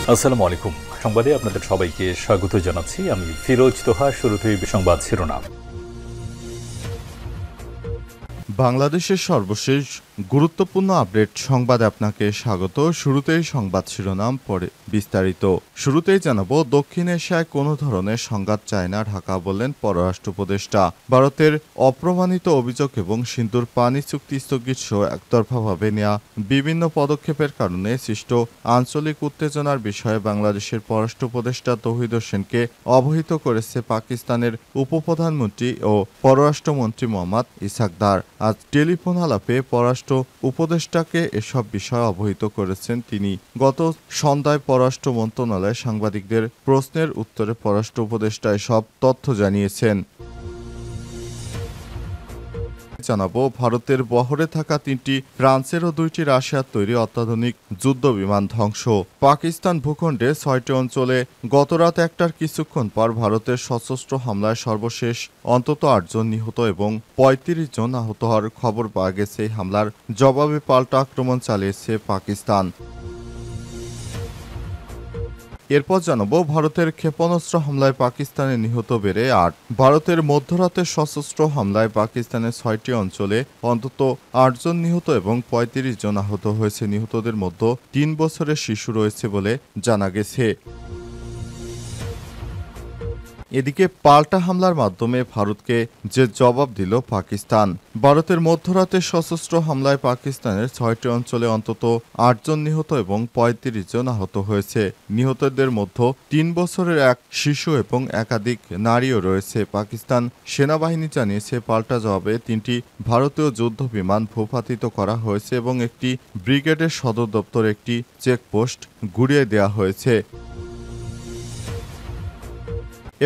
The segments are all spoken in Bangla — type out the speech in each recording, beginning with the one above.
আসসালামু আলাইকুম। সংবাদে আপনাদের সবাইকে স্বাগত জানাচ্ছি। আমি ফিরোজ তোহা। শুরুতেই সংবাদ শিরোনাম। বাংলাদেশের সর্বশেষ গুরুত্বপূর্ণ আপডেট সংবাদে আপনাকে স্বাগত। শুরুতেই সংবাদ শিরোনাম, পরে বিস্তারিত। শুরুতেই জানাবো, দক্ষিণ এশিয়ায় কোনো ধরনের সংঘাত চায় না ঢাকা, বললেন পররাষ্ট্র উপদেষ্টা। ভারতের অপ্রমাণিত অভিযোগ এবং সিন্ধুর পানি চুক্তি স্থগিত সহ একতরফাভাবে নেওয়া বিভিন্ন পদক্ষেপের কারণে সৃষ্ট আঞ্চলিক উত্তেজনার বিষয়ে বাংলাদেশের পররাষ্ট্র উপদেষ্টা তৌহিদ হোসেনকে অবহিত করেছে পাকিস্তানের উপপ্রধানমন্ত্রী ও পররাষ্ট্রমন্ত্রী মোহাম্মদ ইসহাক দার। আজ টেলিফোন আলাপে পররাষ্ট্র উপদেষ্টাকে এসব বিষয়ে অবহিত করেছেন তিনি। গত সন্ধ্যায় পররাষ্ট্র মন্ত্রণালয়ে সাংবাদিকদের প্রশ্নের উত্তরে পররাষ্ট্র উপদেষ্টা এসব তথ্য জানিয়েছেন। জানাবো, ভারতের বহরে থাকা 3টি ফ্রান্সের ও 2টি রাশিয়ার তৈরি অত্যাধুনিক যুদ্ধ বিমান ধ্বংস। পাকিস্তান ভূখণ্ডে 6টি অঞ্চলে গতরাত 1টার কিছুক্ষণ পর ভারতের সশস্ত্র হামলায় সর্বশেষ অন্তত 8 জন নিহত এবং 35 জন আহত হওয়ার খবর পাওয়া গেছে। এই হামলার জবাবে পাল্টা আক্রমণ চালিয়েছে পাকিস্তান। এরপর জানাবো, ভারতের ক্ষেপণাস্ত্র হামলায় পাকিস্তানে নিহত বেড়ে 8। ভারতের মধ্যরাতের সশস্ত্র হামলায় পাকিস্তানের 6টি অঞ্চলে অন্তত 8 জন নিহত এবং 35 জন আহত হয়েছে। নিহতদের মধ্যে 3 বছরের শিশু রয়েছে বলে জানা গেছে। এদিকে পাল্টা হামলার মাধ্যমে ভারতকে যে জবাব দিল পাকিস্তান। ভারতের মধ্যরাতে সশস্ত্র হামলায় পাকিস্তানের 6টি অঞ্চলে অন্তত 8 জন নিহত এবং 35 জন আহত হয়েছে। নিহতদের মধ্যে 3 বছরের এক শিশু এবং একাধিক নারীও রয়েছে। পাকিস্তান সেনাবাহিনী জানিয়েছে, পাল্টা জবাবে 3টি ভারতীয় যুদ্ধ বিমান ভূপাতিত করা হয়েছে এবং একটি ব্রিগেডের সদর দপ্তর, একটি চেকপোস্ট গুড়িয়ে দেওয়া হয়েছে।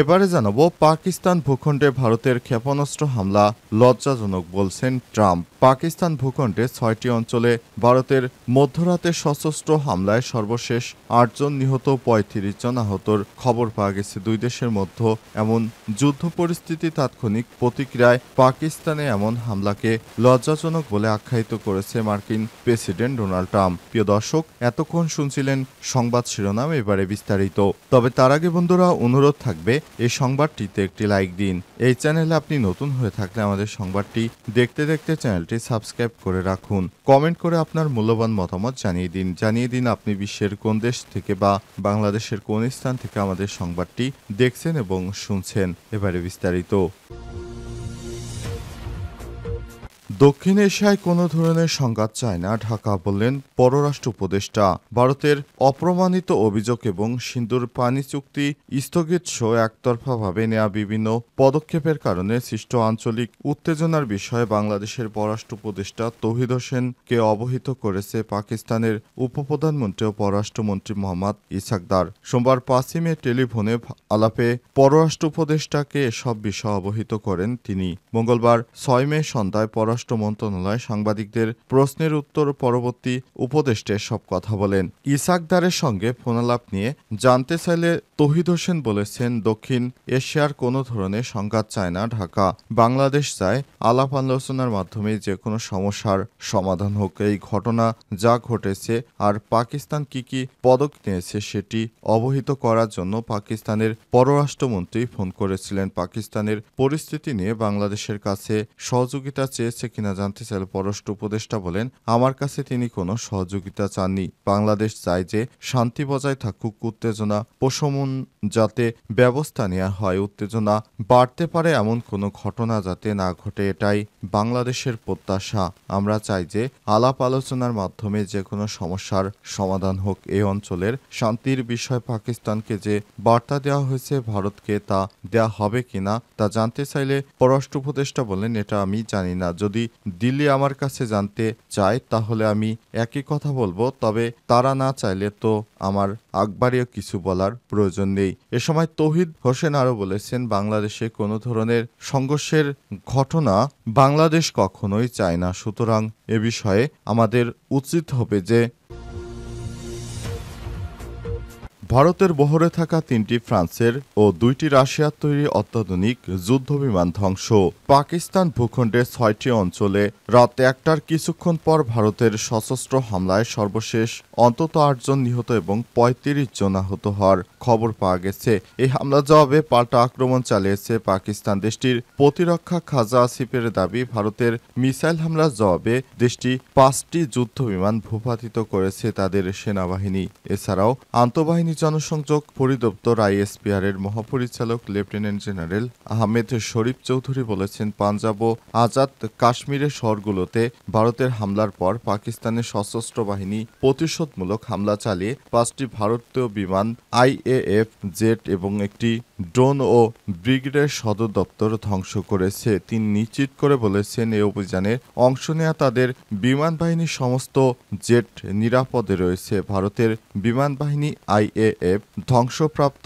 এবারে জানাবো, পাকিস্তান ভূখণ্ডে ভারতের ক্ষেপণাস্ত্র হামলা লজ্জাজনক, বলছেন ট্রাম্প। পাকিস্তান ভূখণ্ডে 6টি অঞ্চলে ভারতের মধ্যরাতে সশস্ত্র হামলায় সর্বশেষ 8 জন নিহত, 35 জন আহতর খবর পাওয়া গেছে। দুই দেশের মধ্যে এমন যুদ্ধ পরিস্থিতি তাৎক্ষণিক প্রতিক্রিয়ায় পাকিস্তানে এমন হামলাকে লজ্জাজনক বলে আখ্যায়িত করেছে মার্কিন প্রেসিডেন্ট ডোনাল্ড ট্রাম্প। প্রিয় দর্শক, এতক্ষণ শুনছিলেন সংবাদ শিরোনাম, এবারে বিস্তারিত। তবে তার আগে বন্ধুরা, অনুরোধ থাকবে এই সংবাদটিতে একটি লাইক দিন। এই চ্যানেলে আপনি নতুন হয়ে থাকলে আমাদের সংবাদটি দেখতে দেখতে চ্যানেলটি সাবস্ক্রাইব করে রাখুন। কমেন্ট করে আপনার মূল্যবান মতামত জানিয়ে দিন আপনি বিশ্বের কোন দেশ থেকে বা বাংলাদেশের কোন স্থান থেকে আমাদের সংবাদটি দেখছেন এবং শুনছেন। এবারে বিস্তারিত। দক্ষিণ এশিয়ায় কোনো ধরনের সংঘাত চায় না ঢাকা, বললেন পররাষ্ট্র উপদেষ্টা। ভারতের অপ্রমাণিত অভিযোগ এবং সিন্ধুর পানি চুক্তি স্থগিত সহ একতরফাভাবে নেওয়া বিভিন্ন পদক্ষেপের কারণে সৃষ্ট আঞ্চলিক উত্তেজনার বিষয়ে বাংলাদেশের পররাষ্ট্র উপদেষ্টা তৌহিদ হোসেনকে অবহিত করেছে পাকিস্তানের উপপ্রধানমন্ত্রী ও পররাষ্ট্রমন্ত্রী মোহাম্মদ ইসহাক দার। সোমবার 5 মে টেলিফোনে আলাপে পররাষ্ট্র উপদেষ্টাকে এসব বিষয়ে অবহিত করেন তিনি। মঙ্গলবার 6 মে সন্ধ্যায় পররাষ্ট্র মন্ত্রণালয় সাংবাদিকদের প্রশ্নের উত্তর পরবর্তী উপদেষ্টা সব কথা বলেন। ইসহাক দারের সঙ্গে ফোনালাপ নিয়ে জানতে চাইলে তৌহিদ হোসেন বলেছেন, দক্ষিণ এশিয়ার কোনো ধরনের সংঘাত চায় না ঢাকা, বাংলাদেশ চায় আলাপ আলোচনার মাধ্যমে যে কোনো সমস্যার সমাধান হোক। এই ঘটনা যা ঘটেছে আর পাকিস্তান কি পদক্ষেপ নিয়েছে সেটি অবহিত করার জন্য পাকিস্তানের পররাষ্ট্রমন্ত্রী ফোন করেছিলেন। পাকিস্তানের পরিস্থিতি নিয়ে বাংলাদেশের কাছে সহযোগিতা চেয়েছে কিনা জানতে চাইলে পররাষ্ট্র উপদেষ্টা বলেন, আমার কাছে তিনি কোনো সহযোগিতা চাননি। বাংলাদেশ চায় যে শান্তি বজায় থাকুক, উত্তেজনা প্রশমন যাতে ব্যবস্থা নেওয়া হয়, উত্তেজনা বাড়তে পারে এমন কোনো ঘটনা যাতে না ঘটে, এটাই বাংলাদেশের প্রত্যাশা। আমরা চাই যে আলাপ আলোচনার মাধ্যমে যে কোনো সমস্যার সমাধান হোক। এই অঞ্চলের শান্তির বিষয়ে পাকিস্তানকে যে বার্তা দেওয়া হয়েছে, ভারতকে তা দেওয়া হবে কিনা তা জানতে চাইলে পররাষ্ট্র উপদেষ্টা বলেন, এটা আমি জানি না। যদি দিল্লি আমার কাছে জানতে চায় তাহলে আমি একই কথা বলবো, তবে তারা না চাইলে তো আমার আগবাড়িয়ে কিছু বলার প্রয়োজন নেই। এ সময় তৌহিদ হোসেন আরও বলেছেন, বাংলাদেশে কোনো ধরনের সংঘর্ষের ঘটনা বাংলাদেশ কখনোই চায় না। সুতরাং এ বিষয়ে আমাদের উচিত হবে যে ভারতের বহরে থাকা ৩টি ফ্রান্সের ও ২টি রাশিয়ার তৈরি অত্যাধুনিক যুদ্ধবিমান ধ্বংস। পাকিস্তান ভূখণ্ডে ৬টি অঞ্চলে রাত ১টার কিছুক্ষণ পর ভারতের সশস্ত্র হামলায় সর্বশেষ অন্তত ৮ জন নিহত এবং ৩৫ জন আহত হওয়ার খবর পাওয়া গেছে। এই হামলার জবাবে পাল্টা আক্রমণ চালিয়েছে পাকিস্তান। দেশটির প্রতিরক্ষা খাজা আসিফের দাবি, ভারতের মিসাইল হামলার জবাবে দেশটি ৫টি যুদ্ধবিমান ভূপাতিত করেছে তাদের সেনাবাহিনী। এছাড়াও আন্তঃবাহিনী জনসংযোগ পরিদপ্তর ISPR এর মহাপরিচালক লেফটেন্যান্ট জেনারেল আহমেদ শরীফ চৌধুরী বলেছেন, পাঞ্জাব ও আজাদ কাশ্মীরের শহরগুলোতে ভারতের হামলার পর পাকিস্তানের সশস্ত্র বাহিনী প্রতিশোধমূলক হামলা চালিয়ে ৫টি ভারতীয় বিমান, IAF জেট এবং একটি ড্রোন ও ব্রিগেডের সদর দপ্তর ধ্বংস করেছে। তিনি নিশ্চিত করে বলেছেন, এই অভিযানে অংশ নেওয়া তাদের বিমান বাহিনীর সমস্ত জেট নিরাপদে রয়েছে। ভারতের বিমান বাহিনী IAF ধ্বংসপ্রাপ্ত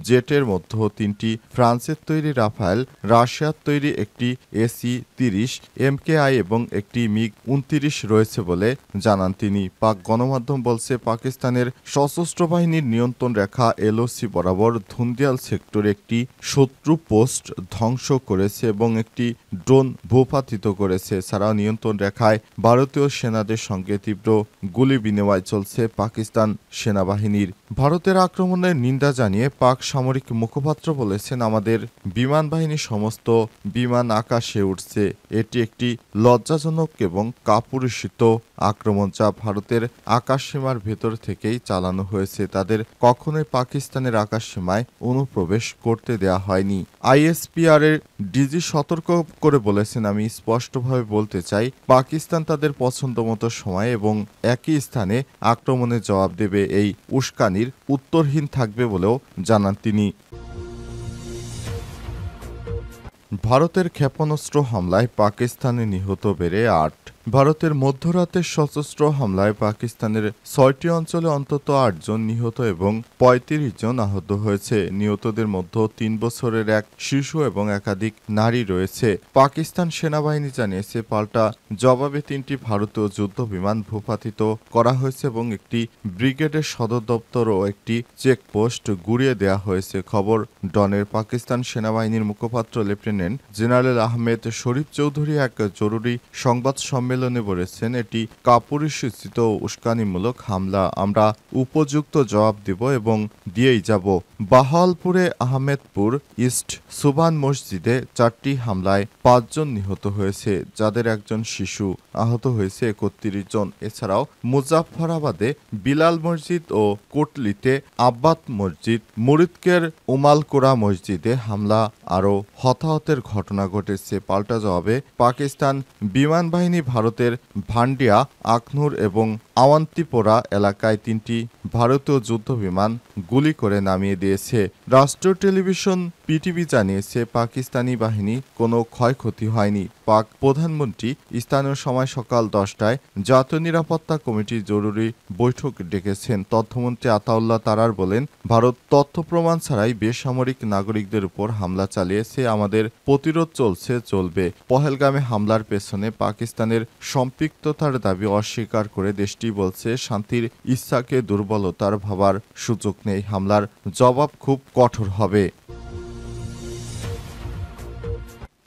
জেটের মধ্যে ৩টি ফ্রান্সের তৈরি রাফায়েল, রাশিয়ার তৈরি একটি AC-30 MKI এবং একটি MiG-29 রয়েছে বলে জানান তিনি। পাক গণমাধ্যম বলছে, পাকিস্তানের সশস্ত্র বাহিনীর নিয়ন্ত্রণ রেখা LOC বরাবর ধুন্দিয়াল সেক্টরে একটি শত্রু পোস্ট ধ্বংস করেছে এবং একটি ড্রোন ভূপাতিত করেছে। এছাড়াও নিয়ন্ত্রণ রেখায় ভারতীয় সেনাদের সঙ্গে তীব্র গুলি বিনিময় চলছে পাকিস্তান সেনাবাহিনীর। ভারতের আক্রমণের নিন্দা জানিয়ে পাক সামরিক মুখপাত্র বলেছেন, আমাদের বিমান বাহিনীর সমস্ত বিমান আকাশে উঠছে। এটি একটি লজ্জাজনক এবং কাপুরুষিত আক্রমণ যা ভারতের আকাশসীমার ভেতর থেকেই চালানো হয়েছে। তাদের কখনোই পাকিস্তানের আকাশসীমায় অনুপ্রবেশ করতে দেয়া হয়নি। ISPR এর ডিজি সতর্ক করে বলেছেন, আমি স্পষ্টভাবে বলতে চাই, পাকিস্তান তাদের পছন্দমতো সময় এবং একই স্থানে আক্রমণের জবাব দেবে। এই উস্কানির উত্তরহীন থাকবে বলেও জানান তিনি। ভারতের ক্ষেপণাস্ত্র হামলায় পাকিস্তানে নিহত বেড়ে ৮। ভারতের মধ্যরাতের সশস্ত্র হামলায় পাকিস্তানের ৬টি অঞ্চলে অন্তত ৮ জন নিহত এবং ৩৫ জন আহত হয়েছে। নিহতদের মধ্যে ৩ বছরের এক শিশু এবং একাধিক নারী রয়েছে। পাকিস্তান সেনাবাহিনী জানিয়েছে, পাল্টা জবাবে ৩টি ভারতীয় যুদ্ধবিমান ভূপাতিত করা হয়েছে এবং একটি ব্রিগেডের সদর দপ্তর ও একটি চেকপোস্ট গুড়িয়ে দেওয়া হয়েছে। খবর ডনের। পাকিস্তান সেনাবাহিনীর মুখপাত্র লেফটেন্যান্ট জেনারেল আহমেদ শরীফ চৌধুরী এক জরুরি সংবাদ সম্মেলনে বলেছেন, এটি কাপুরুষোচিত উস্কানিমূলক হামলা। আমরা উপযুক্ত জবাব দেব এবং দিয়েই যাব। বাহাওয়ালপুরে আহমেদপুর ইস্ট সুবান মসজিদে 4টি হামলায় 5 জন নিহত হয়েছে, যাদের একজন শিশু। আহত হয়েছে 31 জন। এছাড়াও মুজাফফরাবাদে বিলাল মসজিদ ও কোটলিতে আব্বাত মসজিদ, মুরিদকের উমালকোরা মসজিদে হামলা আরও হতাহতের ঘটনা ঘটেছে। পাল্টা জবাবে পাকিস্তান বিমান বাহিনী ভারতের ভান্ডিয়া, আখনুর এবং আওয়ান্তিপোরা এলাকায় 3টি ভারতীয় যুদ্ধবিমান গুলি করে নামিয়ে দিয়েছে। রাষ্ট্রীয় টেলিভিশন PTV জানিয়েছে, পাকিস্তানি বাহিনী কোনো ক্ষয়ক্ষতি হয়নি। পাক প্রধানমন্ত্রী স্থানীয় সময় সকাল 10টায় জাতীয় নিরাপত্তা কমিটির জরুরি বৈঠক ডেকেছেন। তথ্যমন্ত্রী আতাউল্লাহ তারার বলেন, ভারত তথ্য প্রমাণ ছাড়াই বেসামরিক নাগরিকদের উপর হামলা চালিয়েছে। আমাদের প্রতিরোধ চলবে। পহেলগামে হামলার পেছনে পাকিস্তানের সম্পৃক্ততার দাবি অস্বীকার করে দেশটি বলছে, শান্তির ইচ্ছাকে দুর্বলতার ভাবার সুযোগ নেই। হামলার জবাব খুব কঠোর হবে।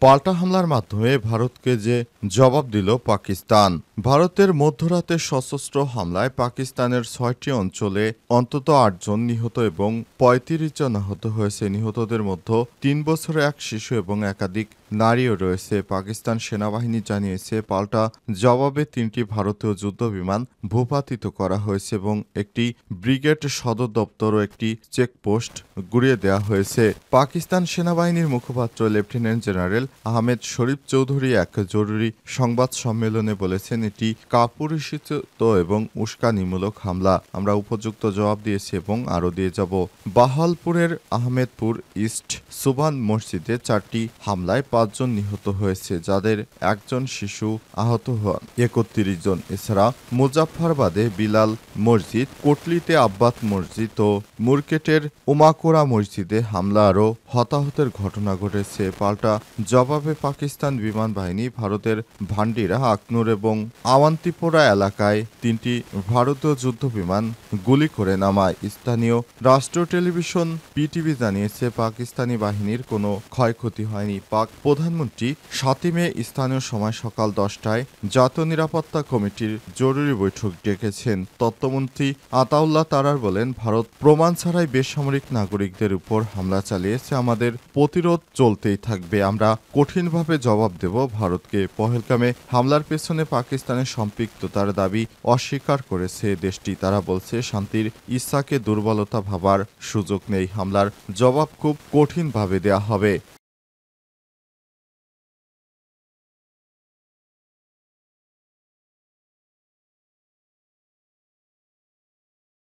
পাল্টা হামলার মাধ্যমে ভারতকে যে জবাব দিল পাকিস্তান। ভারতের মধ্যরাতের সশস্ত্র হামলায় পাকিস্তানের 6টি অঞ্চলে অন্তত 8 জন নিহত এবং 35 জন আহত হয়েছে। নিহতদের মধ্যে 3 বছরের এক শিশু এবং একাধিক নারীও রয়েছে। পাকিস্তান সেনাবাহিনী জানিয়েছে, পাল্টা জবাবে 3টি ভারতীয় যুদ্ধবিমান ভূপাতিত করা হয়েছে এবং একটি ব্রিগেড সদর দপ্তর ও একটি চেকপোস্ট গুড়িয়ে দেওয়া হয়েছে। পাকিস্তান সেনাবাহিনীর মুখপাত্র লেফটেন্যান্ট জেনারেল আহমেদ শরীফ চৌধুরী এক জরুরি সংবাদ সম্মেলনে বলেছেন, এটি কাপুরুষিত এবং উস্কানিমূলক হামলা। আমরা উপযুক্ত জবাব দিয়েছি এবং আরও দিয়ে যাব। বাহাওয়ালপুরের আহমেদপুর ইস্ট সুবান মসজিদে 4টি হামলায় 5 জন নিহত হয়েছে, যাদের একজন শিশু। আহত হন 31 জন। এছাড়া মুজাফফরাবাদে বিলাল মসজিদ, কোটলিতে আব্বাত মসজিদ ও মুরকেটের উমাকোরা মসজিদে হামলা আরও হতাহতের ঘটনা ঘটেছে। পাল্টা জবাবে পাকিস্তান বিমান বাহিনী ভারতের ভান্ডিরা, আখনুর এবং আওয়ান্তিপোরা এলাকায় 3টি ভারতীয় যুদ্ধবিমান গুলি করে নামায়। স্থানীয় রাষ্ট্র টেলিভিশন পিটিভি জানিয়েছে, পাকিস্তানি বাহিনীর কোনো ক্ষয়ক্ষতি হয়নি। পাক প্রধানমন্ত্রী 7 মে স্থানীয় সময় সকাল 10টায় জাতীয় নিরাপত্তা কমিটির জরুরি বৈঠক ডেকেছেন। তথ্যমন্ত্রী আতাউল্লাহ তারার বলেন, ভারত প্রমাণ ছাড়াই বেসামরিক নাগরিকদের উপর হামলা চালিয়েছে। আমাদের প্রতিরোধ চলতেই থাকবে। আমরা কঠিনভাবে জবাব দেব। ভারতকে পহেলগামে হামলার পেছনে পাকিস্তানের সম্পৃক্ততার দাবি অস্বীকার করেছে দেশটি। তারা বলছে, শান্তির ইচ্ছাকে দুর্বলতা ভাবার সুযোগ নেই। হামলার জবাব খুব কঠিনভাবে দেয়া হবে।